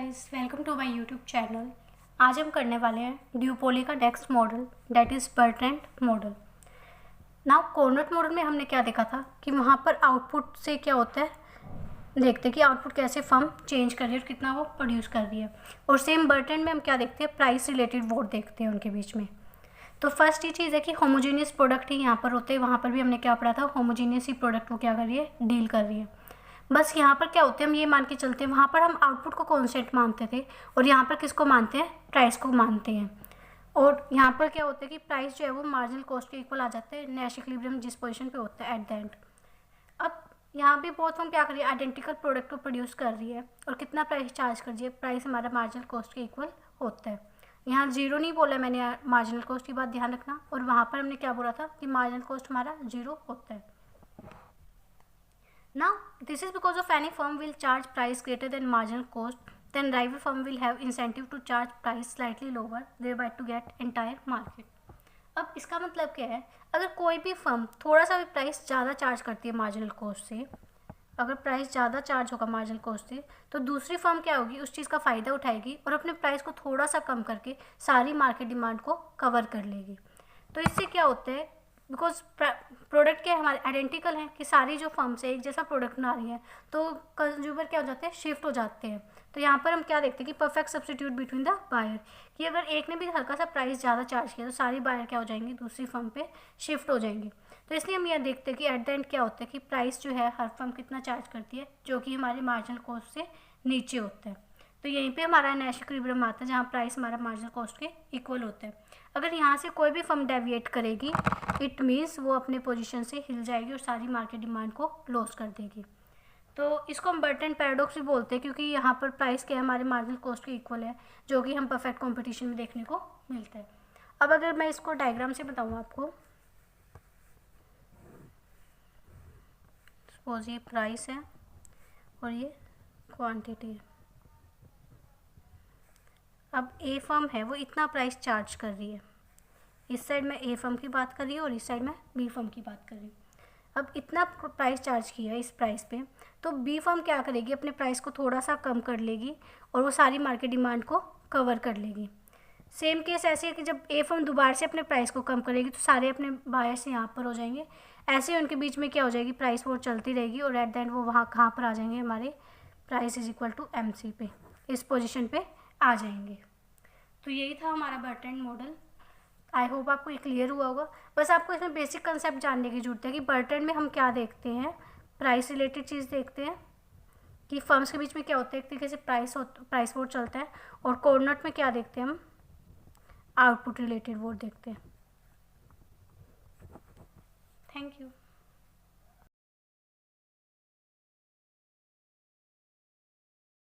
Guys, welcome to my YouTube channel. आज हम करने वाले हैं ड्यूपोली का next model, that is Bertrand model. Now Cournot model में हमने क्या देखा था कि वहाँ पर आउटपुट से क्या होता है, देखते हैं कि आउटपुट कैसे फर्म चेंज कर रही है और कितना वो प्रोड्यूस कर रही है। और सेम बर्ट्रैंड में हम क्या देखते हैं, प्राइस रिलेटेड वोट देखते हैं उनके बीच में। तो फर्स्ट ये चीज़ है कि होमोजीनियस प्रोडक्ट ही यहाँ पर होते हैं। वहाँ पर भी हमने क्या पढ़ा था, होमोजीनियस ही प्रोडक्ट वो क्या कर रही है, डील कर रही है। बस यहाँ पर क्या होते हैं, हम ये मान के चलते हैं, वहाँ पर हम आउटपुट को कॉन्स्टेंट मानते थे और यहाँ पर किसको मानते हैं, प्राइस को मानते हैं। और यहाँ पर क्या होता है कि प्राइस जो है वो मार्जिनल कॉस्ट के इक्वल आ जाते हैं नैश इक्विलिब्रियम जिस पोजीशन पे होता है एट द एंड। अब यहाँ भी बहुत हम क्या कर रही है, आइडेंटिकल प्रोडक्ट को प्रोड्यूस कर रही है और कितना प्राइस चार्ज कर रही है, प्राइस हमारा मार्जिनल कॉस्ट के इक्वल होता है। यहाँ जीरो नहीं बोला मैंने, मार्जिनल कॉस्ट की बात ध्यान रखना। और वहाँ पर हमने क्या बोला था कि मार्जिनल कॉस्ट हमारा जीरो होता है। Now, this is because of any firm will charge price greater than marginal cost, then rival firm will have incentive to charge price slightly lower, thereby to get entire market. अब इसका मतलब क्या है, अगर कोई भी फर्म थोड़ा सा भी प्राइस ज़्यादा चार्ज करती है मार्जिनल कॉस्ट से, अगर प्राइस ज़्यादा चार्ज होगा मार्जिनल कॉस्ट से, तो दूसरी फर्म क्या होगी, उस चीज़ का फ़ायदा उठाएगी और अपने प्राइस को थोड़ा सा कम करके सारी मार्केट डिमांड को कवर कर लेगी। तो इससे क्या होता है, बिकॉज प्रोडक्ट क्या हमारे आइडेंटिकल हैं कि सारी जो फर्म्स है एक जैसा प्रोडक्ट बना रही है, तो कंज्यूमर क्या हो जाते हैं, शिफ्ट हो जाते हैं। तो यहाँ पर हम क्या देखते हैं कि perfect substitute between the buyer, कि अगर एक ने भी हल्का सा प्राइस ज़्यादा चार्ज किया तो सारी बायर क्या हो जाएंगे, दूसरी फर्म पे शिफ्ट हो जाएंगे। तो इसलिए हम यह देखते हैं कि एट द एंड क्या होता है कि प्राइस जो है हर फर्म कितना चार्ज करती है, जो कि हमारे मार्जिनल कॉस्ट से नीचे होता है। तो यहीं पे हमारा नैश इक्विलिब्रियम आता है जहाँ प्राइस हमारा मार्जिनल कॉस्ट के इक्वल होता है। अगर यहाँ से कोई भी फर्म डेविएट करेगी, इट मीन्स वो अपने पोजीशन से हिल जाएगी और सारी मार्केट डिमांड को लॉस कर देगी। तो इसको हम बर्ट्रैंड पैराडॉक्स भी बोलते हैं, क्योंकि यहाँ पर प्राइस क्या है, हमारे मार्जिनल कॉस्ट के इक्वल है, जो कि हम परफेक्ट कॉम्पिटिशन में देखने को मिलता है। अब अगर मैं इसको डायग्राम से बताऊँ आपको, सपोज ये प्राइस है और ये क्वांटिटी है। अब ए फर्म है वो इतना प्राइस चार्ज कर रही है, इस साइड में ए फर्म की बात कर रही है और इस साइड में बी फर्म की बात कर रही है। अब इतना प्राइस चार्ज किया है इस प्राइस पे, तो बी फर्म क्या करेगी, अपने प्राइस को थोड़ा सा कम कर लेगी और वो सारी मार्केट डिमांड को कवर कर लेगी। सेम केस ऐसे है कि जब ए फर्म दोबारा से अपने प्राइस को कम करेगी तो सारे अपने बायर्स यहाँ पर हो जाएंगे। ऐसे ही उनके बीच में क्या हो जाएगी, प्राइस वोट चलती रहेगी और एट द एंड वो वहाँ कहाँ पर आ जाएंगे, हमारे price is equal to M C पे, इस पोजिशन पे आ जाएंगे। तो यही था हमारा बर्ट्रैंड मॉडल। आई होप आपको ये क्लियर हुआ होगा। बस आपको इसमें बेसिक कंसेप्ट जानने की जरूरत है कि बर्ट्रैंड में हम क्या देखते हैं, प्राइस रिलेटेड चीज़ देखते हैं कि फर्म्स के बीच में क्या होता है, एक तरीके से प्राइस वोट चलता है। और कोर्नट में क्या देखते हैं, हम आउटपुट रिलेटेड वोट देखते हैं। Thank you.